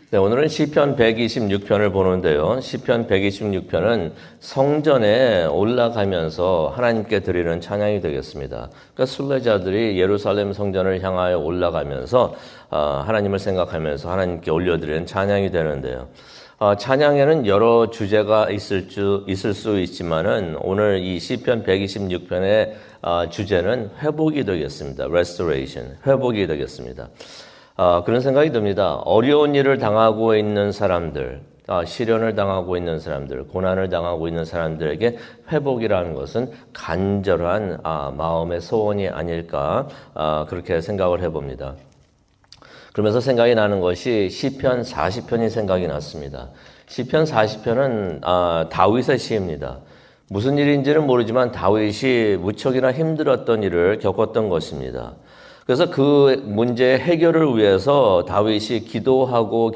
네, 오늘은 시편 126편을 보는데요. 시편 126편은 성전에 올라가면서 하나님께 드리는 찬양이 되겠습니다. 그러니까 순례자들이 예루살렘 성전을 향하여 올라가면서 하나님을 생각하면서 하나님께 올려드리는 찬양이 되는데요. 찬양에는 여러 주제가 있을 수 있지만은 오늘 이 시편 126편의 주제는 회복이 되겠습니다. restoration, 회복이 되겠습니다. 그런 생각이 듭니다. 어려운 일을 당하고 있는 사람들, 시련을 당하고 있는 사람들, 고난을 당하고 있는 사람들에게 회복이라는 것은 간절한 마음의 소원이 아닐까 그렇게 생각을 해봅니다. 그러면서 생각이 나는 것이 시편 40편이 생각이 났습니다. 시편 40편은 다윗의 시입니다. 무슨 일인지는 모르지만 다윗이 무척이나 힘들었던 일을 겪었던 것입니다. 그래서 그 문제의 해결을 위해서 다윗이 기도하고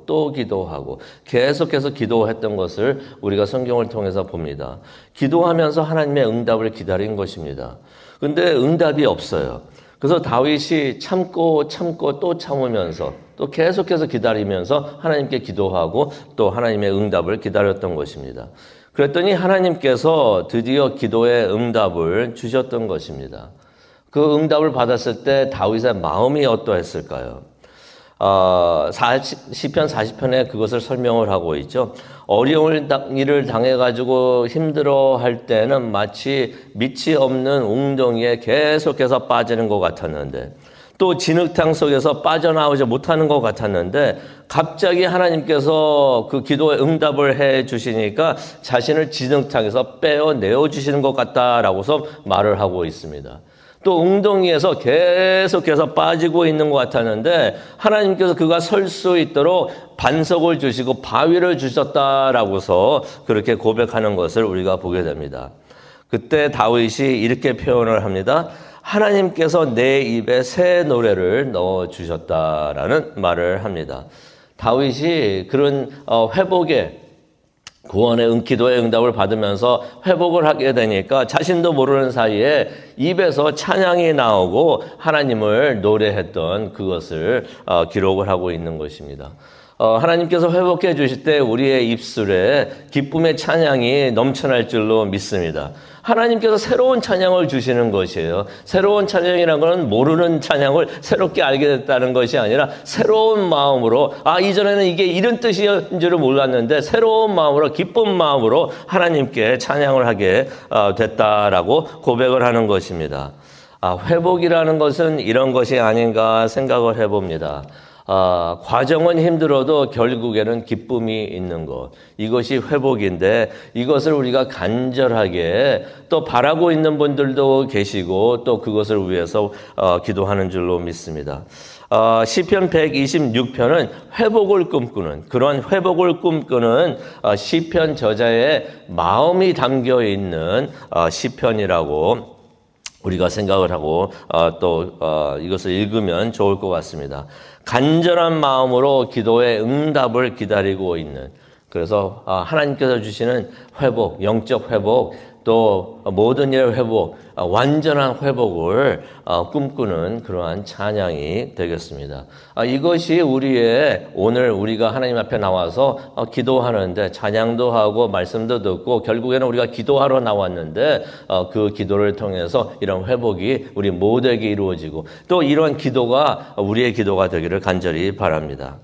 또 기도하고 계속해서 기도했던 것을 우리가 성경을 통해서 봅니다. 기도하면서 하나님의 응답을 기다린 것입니다. 그런데 응답이 없어요. 그래서 다윗이 참고 또 참으면서 또 계속해서 기다리면서 하나님께 기도하고 또 하나님의 응답을 기다렸던 것입니다. 그랬더니 하나님께서 드디어 기도의 응답을 주셨던 것입니다. 그 응답을 받았을 때 다윗의 마음이 어떠했을까요? 시편 40편에 그것을 설명을 하고 있죠. 어려운 일을 당해가지고 힘들어할 때는 마치 밑이 없는 웅덩이에 계속해서 빠지는 것 같았는데 또 진흙탕 속에서 빠져나오지 못하는 것 같았는데 갑자기 하나님께서 그 기도에 응답을 해 주시니까 자신을 진흙탕에서 빼어내어 주시는 것 같다라고서 말을 하고 있습니다. 또 웅덩이에서 계속해서 빠지고 있는 것 같았는데 하나님께서 그가 설 수 있도록 반석을 주시고 바위를 주셨다라고서 그렇게 고백하는 것을 우리가 보게 됩니다. 그때 다윗이 이렇게 표현을 합니다. 하나님께서 내 입에 새 노래를 넣어주셨다라는 말을 합니다. 다윗이 그런 회복의 구원의 기도의 응답을 받으면서 회복을 하게 되니까 자신도 모르는 사이에 입에서 찬양이 나오고 하나님을 노래했던 그것을 기록을 하고 있는 것입니다. 하나님께서 회복해 주실 때 우리의 입술에 기쁨의 찬양이 넘쳐날 줄로 믿습니다. 하나님께서 새로운 찬양을 주시는 것이에요. 새로운 찬양이라는 것은 모르는 찬양을 새롭게 알게 됐다는 것이 아니라 새로운 마음으로 이전에는 이게 이런 뜻인 줄을 몰랐는데 새로운 마음으로 기쁜 마음으로 하나님께 찬양을 하게 됐다라고 고백을 하는 것입니다. 회복이라는 것은 이런 것이 아닌가 생각을 해봅니다. 과정은 힘들어도 결국에는 기쁨이 있는 것. 이것이 회복인데 이것을 우리가 간절하게 또 바라고 있는 분들도 계시고 또 그것을 위해서 기도하는 줄로 믿습니다. 시편 126편은 회복을 꿈꾸는 그런 회복을 꿈꾸는 시편 저자의 마음이 담겨 있는 시편이라고 우리가 생각을 하고 또 이것을 읽으면 좋을 것 같습니다. 간절한 마음으로 기도의 응답을 기다리고 있는 그래서 하나님께서 주시는 회복, 영적 회복 또 모든 일의 회복, 완전한 회복을 꿈꾸는 그러한 찬양이 되겠습니다. 이것이 오늘 우리가 하나님 앞에 나와서 기도하는데 찬양도 하고 말씀도 듣고 결국에는 우리가 기도하러 나왔는데 그 기도를 통해서 이런 회복이 우리 모두에게 이루어지고 또 이런 기도가 우리의 기도가 되기를 간절히 바랍니다.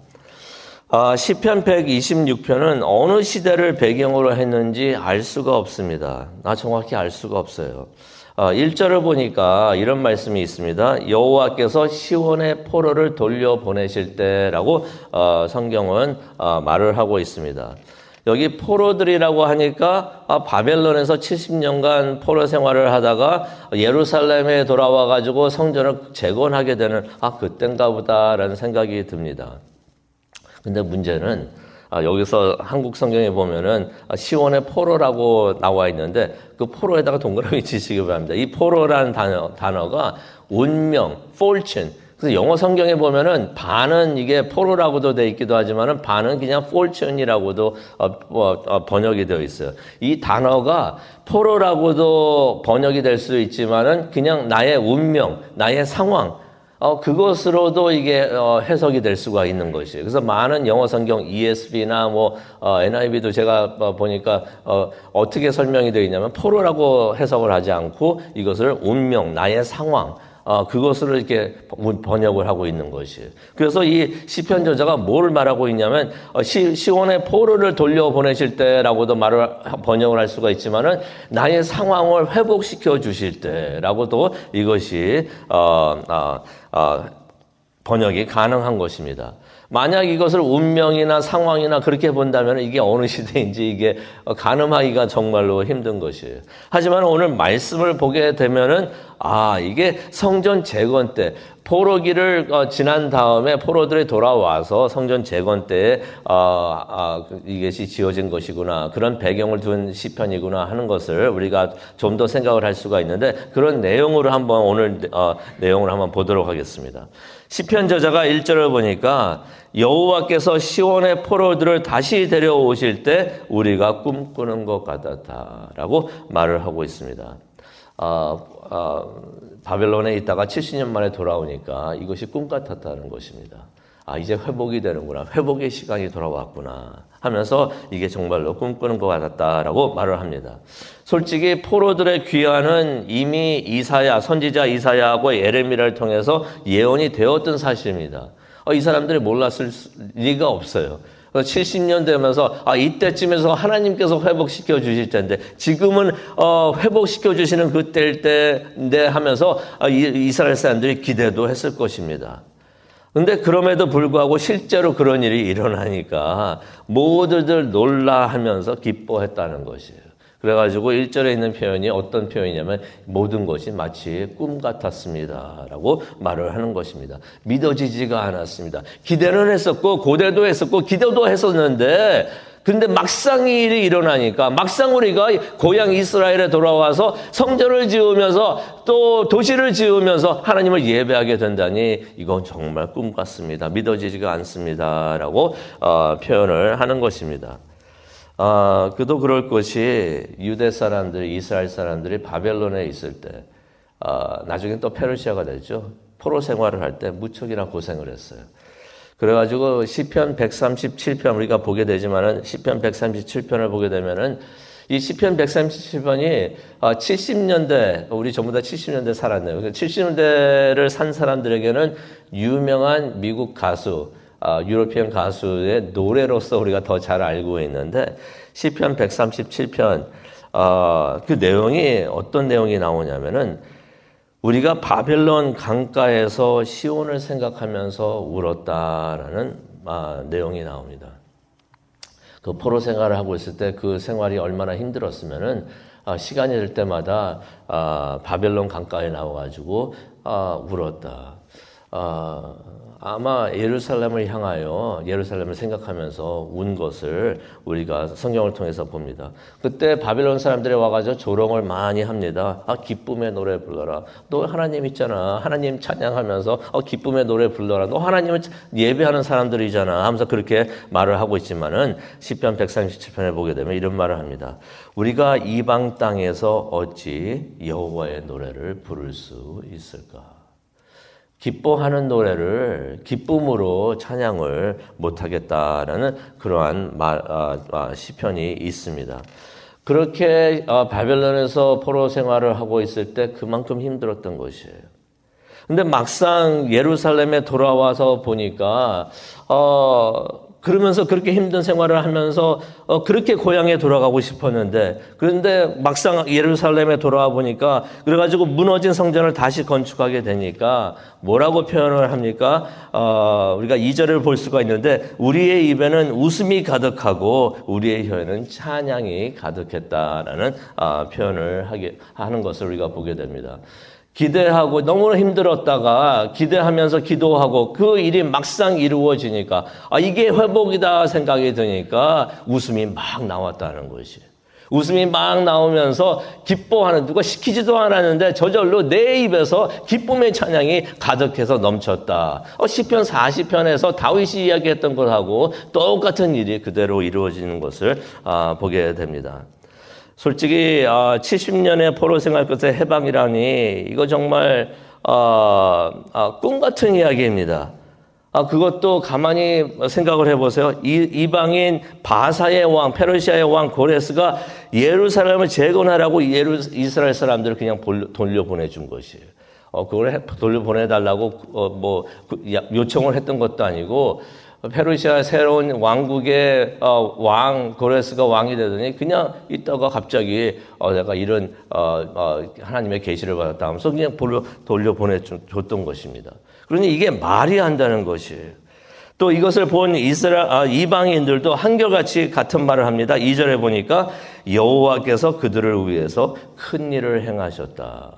시편 126편은 어느 시대를 배경으로 했는지 알 수가 없습니다. 정확히 알 수가 없어요. 1절을 보니까 이런 말씀이 있습니다. 여호와께서 시온의 포로를 돌려보내실 때라고 성경은 말을 하고 있습니다. 여기 포로들이라고 하니까 바벨론에서 70년간 포로 생활을 하다가 예루살렘에 돌아와 가지고 성전을 재건하게 되는 그땐가 보다라는 생각이 듭니다. 근데 문제는 여기서 한국 성경에 보면은 시온의 포로라고 나와 있는데 그 포로에다가 동그라미 치시기 바랍니다. 이 포로라는 단어가 운명, fortune. 그래서 영어 성경에 보면은 반은 이게 포로라고도 돼 있기도 하지만은 반은 그냥 fortune이라고도 번역이 되어 있어요. 이 단어가 포로라고도 번역이 될 수 있지만은 그냥 나의 운명, 나의 상황 그것으로도 이게 해석이 될 수가 있는 것이에요. 그래서 많은 영어 성경 ESV나 NIV도 제가 보니까 어떻게 설명이 되어 있냐면 포로라고 해석을 하지 않고 이것을 운명, 나의 상황, 그것으로 이렇게 번역을 하고 있는 것이에요. 그래서 이 시편 저자가 뭘 말하고 있냐면, 시온의 포로를 돌려보내실 때라고도 번역을 할 수가 있지만은, 나의 상황을 회복시켜 주실 때라고도 이것이, 번역이 가능한 것입니다. 만약 이것을 운명이나 상황이나 그렇게 본다면 이게 어느 시대인지 이게 가늠하기가 정말로 힘든 것이에요. 하지만 오늘 말씀을 보게 되면은 이게 성전 재건 때 포로기를 지난 다음에 포로들이 돌아와서 성전 재건 때에 이것이 지어진 것이구나, 그런 배경을 둔 시편이구나 하는 것을 우리가 좀 더 생각을 할 수가 있는데, 그런 내용으로 한번 오늘 내용을 한번 보도록 하겠습니다. 시편 저자가 1절을 보니까 여호와께서 시온의 포로들을 다시 데려오실 때 우리가 꿈꾸는 것 같았다라고 말을 하고 있습니다. 바벨론에 있다가 70년 만에 돌아오니까 이것이 꿈 같았다는 것입니다. 이제 회복이 되는구나, 회복의 시간이 돌아왔구나 하면서 이게 정말로 꿈꾸는 것 같았다라고 말을 합니다. 솔직히 포로들의 귀환은 이미 선지자 이사야하고 예레미야를 통해서 예언이 되었던 사실입니다. 이 사람들이 몰랐을 리가 없어요. 70년 되면서 이때쯤에서 하나님께서 회복시켜 주실 텐데, 지금은 회복시켜 주시는 그때일 때인데 하면서 이스라엘 사람들이 기대도 했을 것입니다. 근데 그럼에도 불구하고 실제로 그런 일이 일어나니까 모두들 놀라하면서 기뻐했다는 것이에요. 그래가지고 1절에 있는 표현이 어떤 표현이냐면, 모든 것이 마치 꿈 같았습니다 라고 말을 하는 것입니다. 믿어지지가 않았습니다. 기대는 했었고 고대도 했었고 기도도 했었는데, 근데 막상 이 일이 일어나니까, 막상 우리가 고향 이스라엘에 돌아와서 성전을 지으면서 또 도시를 지으면서 하나님을 예배하게 된다니 이건 정말 꿈 같습니다, 믿어지지가 않습니다 라고 표현을 하는 것입니다. 그도 그럴 것이, 유대 사람들이, 이스라엘 사람들이 바벨론에 있을 때 나중에 또 페르시아가 됐죠. 포로 생활을 할 때 무척이나 고생을 했어요. 그래가지고 시편 137편 우리가 보게 되지만은, 시편 137편을 보게 되면은 이 시편 137편이 70년대, 우리 전부 다 70년대 살았네요. 70년대를 산 사람들에게는 유명한 미국 가수, 유로피언 가수의 노래로서 우리가 더 잘 알고 있는데, 시편 137편 그 내용이 어떤 내용이 나오냐면은, 우리가 바벨론 강가에서 시온을 생각하면서 울었다라는 내용이 나옵니다. 그 포로 생활을 하고 있을 때 그 생활이 얼마나 힘들었으면은 시간이 될 때마다 바벨론 강가에 나와가지고 울었다. 아마 예루살렘을 향하여, 예루살렘을 생각하면서 운 것을 우리가 성경을 통해서 봅니다. 그때 바벨론 사람들이 와가지고 조롱을 많이 합니다. 기쁨의 노래 불러라. 너 하나님 있잖아. 하나님 찬양하면서 기쁨의 노래 불러라. 너 하나님을 예배하는 사람들이잖아 하면서 그렇게 말을 하고 있지만은, 시편 137편에 보게 되면 이런 말을 합니다. 우리가 이방 땅에서 어찌 여호와의 노래를 부를 수 있을까? 기뻐하는 노래를, 기쁨으로 찬양을 못하겠다라는 그러한 시편이 있습니다. 그렇게 바벨론에서 포로 생활을 하고 있을 때 그만큼 힘들었던 것이에요. 근데 막상 예루살렘에 돌아와서 보니까 그러면서 그렇게 힘든 생활을 하면서 그렇게 고향에 돌아가고 싶었는데, 그런데 막상 예루살렘에 돌아와 보니까, 그래가지고 무너진 성전을 다시 건축하게 되니까 뭐라고 표현을 합니까? 우리가 2절을 볼 수가 있는데, 우리의 입에는 웃음이 가득하고 우리의 혀에는 찬양이 가득했다라는 표현을 하는 것을 우리가 보게 됩니다. 기대하고 너무 힘들었다가 기대하면서 기도하고 그 일이 막상 이루어지니까 이게 회복이다 생각이 드니까 웃음이 막 나왔다는 것이에요. 웃음이 막 나오면서 기뻐하는, 누가 시키지도 않았는데 저절로 내 입에서 기쁨의 찬양이 가득해서 넘쳤다. 시편 40편에서 다윗이 이야기했던 것하고 똑같은 일이 그대로 이루어지는 것을 보게 됩니다. 솔직히 70년의 포로 생활 끝에 해방이라니, 이거 정말 꿈 같은 이야기입니다. 그것도 가만히 생각을 해보세요. 이방인 바사의 왕, 페르시아의 왕 고레스가 예루살렘을 재건하라고 이스라엘 사람들을 그냥 돌려보내준 것이에요. 그걸 돌려보내달라고 요청을 했던 것도 아니고, 페르시아 새로운 왕국의 왕 고레스가 왕이 되더니 그냥 있다가 갑자기 내가 이런 하나님의 계시를 받았다 하면서 그냥 돌려보내줬던 것입니다. 그러니 이게 말이 한다는 것이에요. 또 이것을 본 이방인들도 한결같이 같은 말을 합니다. 2절에 보니까 여호와께서 그들을 위해서 큰 일을 행하셨다.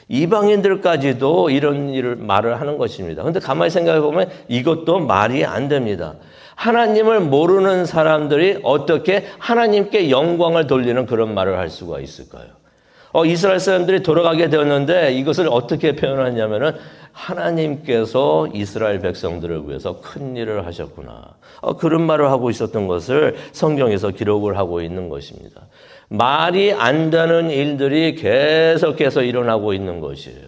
이방인들까지도 이런 말을 하는 것입니다. 그런데 가만히 생각해 보면 이것도 말이 안 됩니다. 하나님을 모르는 사람들이 어떻게 하나님께 영광을 돌리는 그런 말을 할 수가 있을까요? 이스라엘 사람들이 돌아가게 되었는데 이것을 어떻게 표현하냐면은 하나님께서 이스라엘 백성들을 위해서 큰 일을 하셨구나. 그런 말을 하고 있었던 것을 성경에서 기록을 하고 있는 것입니다. 말이 안 되는 일들이 계속해서 일어나고 있는 것이에요.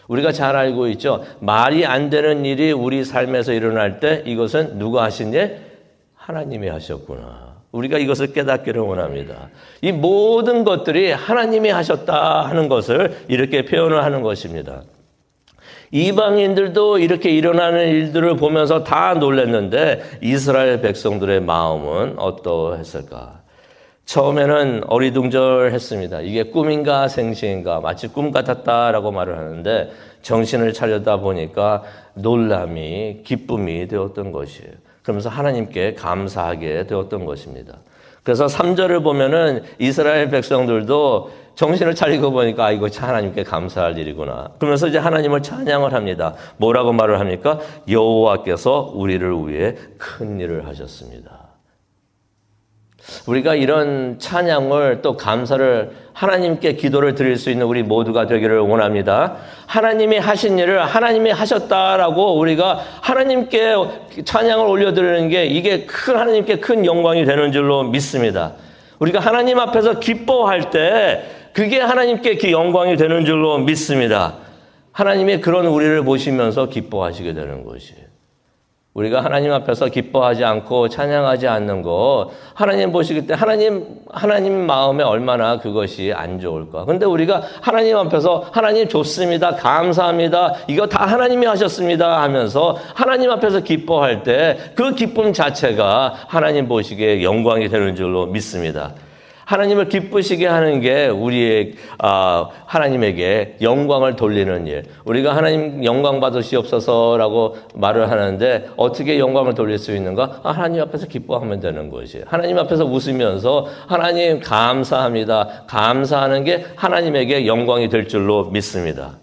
우리가 잘 알고 있죠. 말이 안 되는 일이 우리 삶에서 일어날 때 이것은 누가 하신 일? 하나님이 하셨구나. 우리가 이것을 깨닫기를 원합니다. 이 모든 것들이 하나님이 하셨다 하는 것을 이렇게 표현을 하는 것입니다. 이방인들도 이렇게 일어나는 일들을 보면서 다 놀랐는데 이스라엘 백성들의 마음은 어떠했을까? 처음에는 어리둥절했습니다. 이게 꿈인가 생시인가 마치 꿈 같았다라고 말을 하는데 정신을 차려다 보니까 놀람이 기쁨이 되었던 것이에요. 그러면서 하나님께 감사하게 되었던 것입니다. 그래서 3절을 보면은 이스라엘 백성들도 정신을 차리고 보니까 이거 하나님께 감사할 일이구나. 그러면서 이제 하나님을 찬양을 합니다. 뭐라고 말을 합니까? 여호와께서 우리를 위해 큰 일을 하셨습니다. 우리가 이런 찬양을 또 감사를 하나님께 기도를 드릴 수 있는 우리 모두가 되기를 원합니다. 하나님이 하신 일을 하나님이 하셨다라고 우리가 하나님께 찬양을 올려드리는 게 이게 하나님께 큰 영광이 되는 줄로 믿습니다. 우리가 하나님 앞에서 기뻐할 때 그게 하나님께 영광이 되는 줄로 믿습니다. 하나님이 그런 우리를 보시면서 기뻐하시게 되는 것이에요. 우리가 하나님 앞에서 기뻐하지 않고 찬양하지 않는 거 하나님 보시기 때 하나님 마음에 얼마나 그것이 안 좋을까. 근데 우리가 하나님 앞에서 하나님 좋습니다. 감사합니다. 이거 다 하나님이 하셨습니다 하면서 하나님 앞에서 기뻐할 때 그 기쁨 자체가 하나님 보시기에 영광이 되는 줄로 믿습니다. 하나님을 기쁘시게 하는 게 우리의 하나님에게 영광을 돌리는 일. 우리가 하나님 영광 받으시옵소서라고 말을 하는데 어떻게 영광을 돌릴 수 있는가? 하나님 앞에서 기뻐하면 되는 것이에요. 하나님 앞에서 웃으면서 하나님 감사합니다. 감사하는 게 하나님에게 영광이 될 줄로 믿습니다.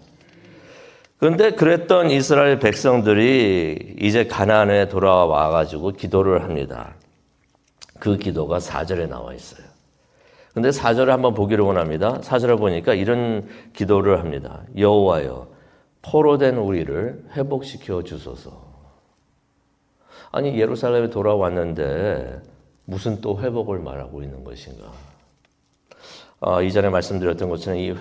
그런데 그랬던 이스라엘 백성들이 이제 가나안에 돌아와 가지고 기도를 합니다. 그 기도가 4절에 나와 있어요. 근데 4절을 한번 보기를 원합니다. 4절을 보니까 이런 기도를 합니다. 여호와여, 포로된 우리를 회복시켜 주소서. 아니 예루살렘에 돌아왔는데 무슨 또 회복을 말하고 있는 것인가? 이전에 말씀드렸던 것처럼 이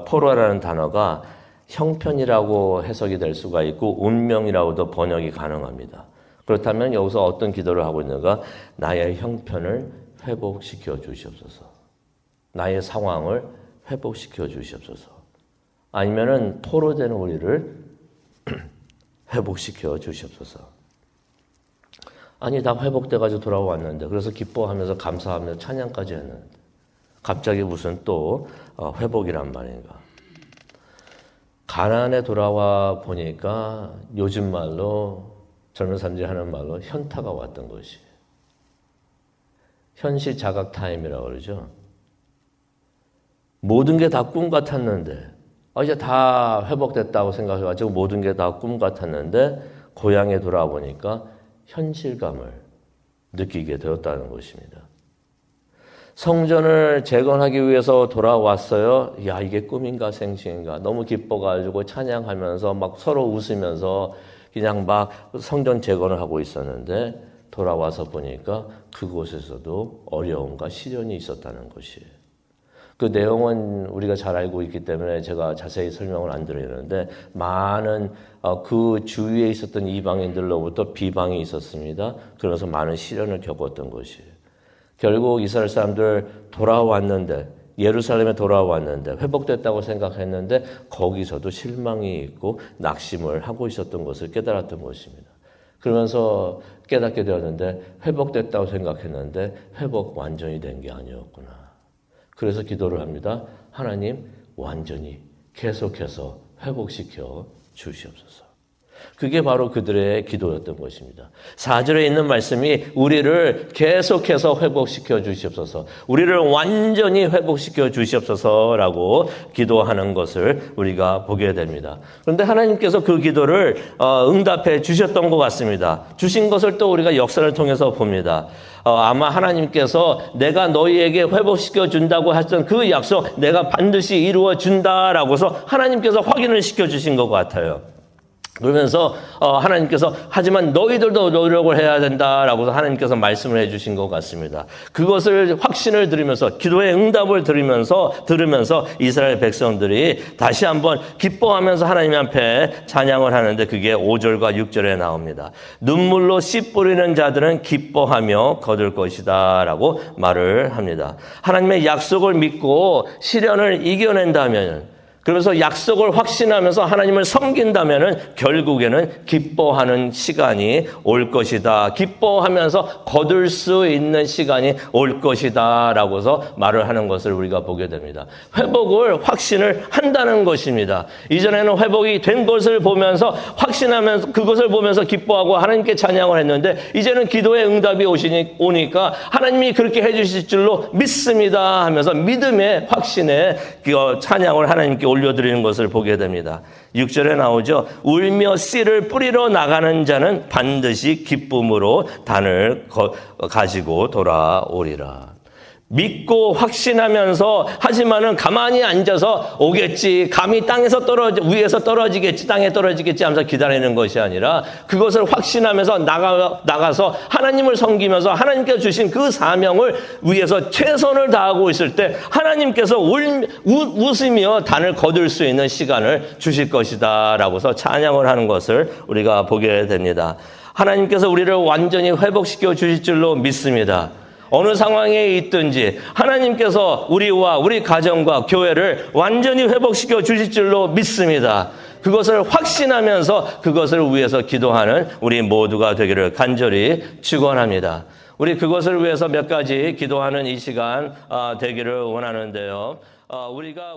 포로라는 단어가 형편이라고 해석이 될 수가 있고 운명이라고도 번역이 가능합니다. 그렇다면 여기서 어떤 기도를 하고 있는가? 나의 형편을 회복시켜 주시옵소서. 나의 상황을 회복시켜 주시옵소서. 아니면은 포로된 우리를 회복시켜 주시옵소서. 아니 다 회복돼가지고 돌아왔는데 그래서 기뻐하면서 감사하면서 찬양까지 했는데 갑자기 무슨 또 회복이란 말인가. 가나안에 돌아와 보니까 요즘 말로 젊은 사람들이 하는 말로 현타가 왔던 것이. 현실 자각 타임이라고 그러죠. 모든 게 다 꿈 같았는데 이제 다 회복됐다고 생각해가지고 모든 게 다 꿈 같았는데 고향에 돌아와 보니까 현실감을 느끼게 되었다는 것입니다. 성전을 재건하기 위해서 돌아왔어요. 야, 이게 꿈인가 생시인가. 너무 기뻐가지고 찬양하면서 막 서로 웃으면서 그냥 막 성전 재건을 하고 있었는데 돌아와서 보니까 그곳에서도 어려움과 시련이 있었다는 것이에요. 그 내용은 우리가 잘 알고 있기 때문에 제가 자세히 설명을 안 드리는데 많은 그 주위에 있었던 이방인들로부터 비방이 있었습니다. 그러면서 많은 시련을 겪었던 것이에요. 결국 이스라엘 사람들 돌아왔는데 예루살렘에 돌아왔는데 회복됐다고 생각했는데 거기서도 실망이 있고 낙심을 하고 있었던 것을 깨달았던 것입니다. 그러면서 깨닫게 되었는데 회복됐다고 생각했는데 회복 완전히 된 게 아니었구나. 그래서 기도를 합니다. 하나님 완전히 계속해서 회복시켜 주시옵소서. 그게 바로 그들의 기도였던 것입니다. 4절에 있는 말씀이 우리를 계속해서 회복시켜 주시옵소서, 우리를 완전히 회복시켜 주시옵소서라고 기도하는 것을 우리가 보게 됩니다. 그런데 하나님께서 그 기도를 응답해 주셨던 것 같습니다. 주신 것을 또 우리가 역사를 통해서 봅니다. 아마 하나님께서 내가 너희에게 회복시켜 준다고 했던 그 약속 내가 반드시 이루어 준다라고서 하나님께서 확인을 시켜 주신 것 같아요. 그러면서 하나님께서 하지만 너희들도 노력을 해야 된다라고 하나님께서 말씀을 해주신 것 같습니다. 그것을 확신을 들으면서 기도의 응답을 들으면서 이스라엘 백성들이 다시 한번 기뻐하면서 하나님 앞에 찬양을 하는데 그게 5절과 6절에 나옵니다. 눈물로 씨 뿌리는 자들은 기뻐하며 거둘 것이다 라고 말을 합니다. 하나님의 약속을 믿고 시련을 이겨낸다면, 그래서 약속을 확신하면서 하나님을 섬긴다면 결국에는 기뻐하는 시간이 올 것이다. 기뻐하면서 거둘 수 있는 시간이 올 것이다 라고서 말을 하는 것을 우리가 보게 됩니다. 회복을 확신을 한다는 것입니다. 이전에는 회복이 된 것을 보면서 확신하면서 그것을 보면서 기뻐하고 하나님께 찬양을 했는데 이제는 기도의 응답이 오니까 하나님이 그렇게 해주실 줄로 믿습니다 하면서 믿음의 확신의 찬양을 하나님께 올려드리는 것을 보게 됩니다. 6절에 나오죠. 울며 씨를 뿌리러 나가는 자는 반드시 기쁨으로 단을 가지고 돌아오리라. 믿고 확신하면서 하지만은 가만히 앉아서 오겠지, 감히 위에서 떨어지겠지, 땅에 떨어지겠지 하면서 기다리는 것이 아니라 그것을 확신하면서 나가서 하나님을 섬기면서 하나님께서 주신 그 사명을 위해서 최선을 다하고 있을 때 하나님께서 웃으며 단을 거둘 수 있는 시간을 주실 것이다 라고서 찬양을 하는 것을 우리가 보게 됩니다. 하나님께서 우리를 완전히 회복시켜 주실 줄로 믿습니다. 어느 상황에 있든지 하나님께서 우리와 우리 가정과 교회를 완전히 회복시켜 주실 줄로 믿습니다. 그것을 확신하면서 그것을 위해서 기도하는 우리 모두가 되기를 간절히 축원합니다. 우리 그것을 위해서 몇 가지 기도하는 이 시간 되기를 원하는데요. 우리가